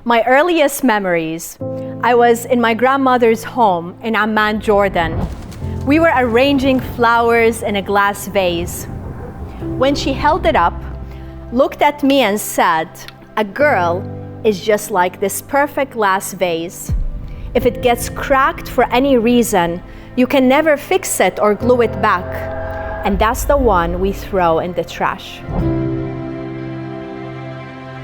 My earliest memories, I was in my grandmother's home in Amman, Jordan. We were arranging flowers in a glass vase. When she held it up, looked at me and said, "A girl is just like this perfect glass vase. If it gets cracked for any reason, you can never fix it or glue it back. And that's the one we throw in the trash."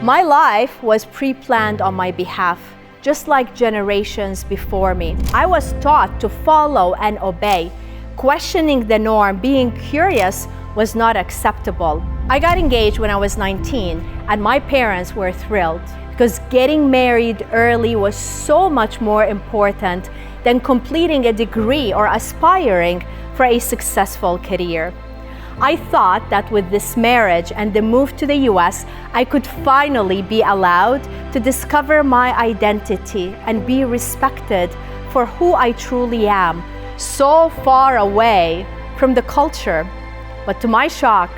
My life was pre-planned on my behalf, just like generations before me. I was taught to follow and obey. Questioning the norm, being curious, was not acceptable. I got engaged when I was 19, and my parents were thrilled because getting married early was so much more important than completing a degree or aspiring for a successful career. I thought that with this marriage and the move to the US, I could finally be allowed to discover my identity and be respected for who I truly am, so far away from the culture. But to my shock,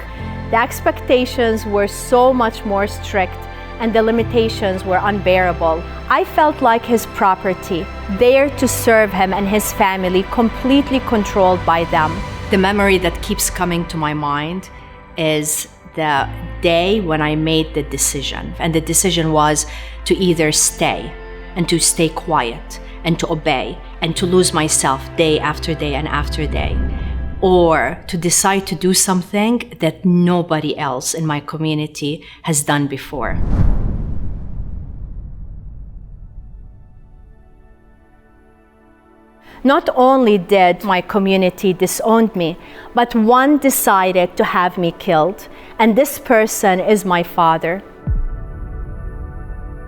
the expectations were so much more strict and the limitations were unbearable. I felt like his property, there to serve him and his family, completely controlled by them. The memory that keeps coming to my mind is the day when I made the decision. And the decision was to either stay and to stay quiet and to obey and to lose myself day after day and after day, or to decide to do something that nobody else in my community has done before. Not only did my community disown me, but one decided to have me killed, and this person is my father.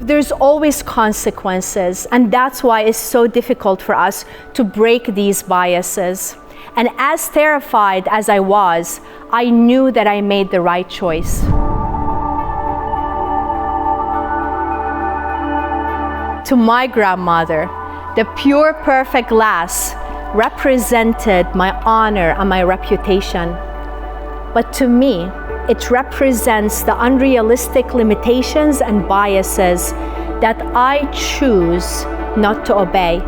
There's always consequences, and that's why it's so difficult for us to break these biases. And as terrified as I was, I knew that I made the right choice. To my grandmother, the pure, perfect glass represented my honor and my reputation. But to me, it represents the unrealistic limitations and biases that I choose not to obey.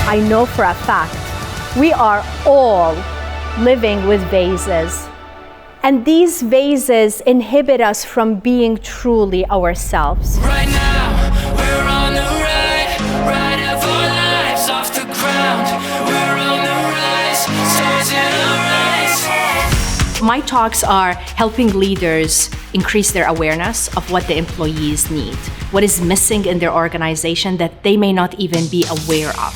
I know for a fact, we are all living with vases. And these vases inhibit us from being truly ourselves. Right now, we're on the ride of our lives off the ground. We're on the rise, stars in our eyes. My talks are helping leaders increase their awareness of what the employees need, what is missing in their organization that they may not even be aware of.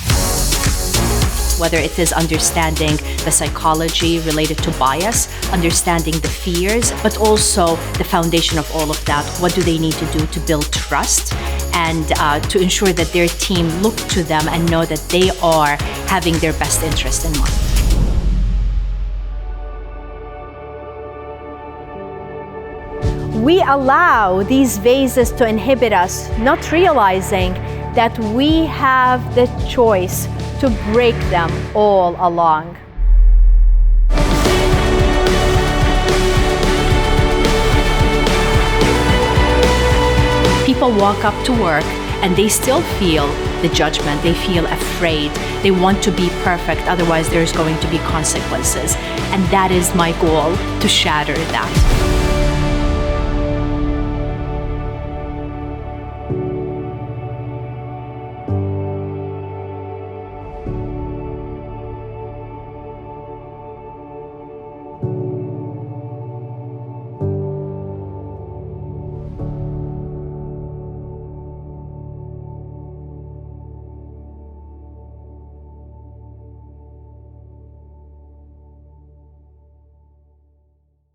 Whether it is understanding the psychology related to bias, understanding the fears, but also the foundation of all of that. What do they need to do to build trust and to ensure that their team look to them and know that they are having their best interest in mind. We allow these vases to inhibit us, not realizing that we have the choice to break them all along. People walk up to work and they still feel the judgment, they feel afraid, they want to be perfect, otherwise there's going to be consequences. And that is my goal, to shatter that.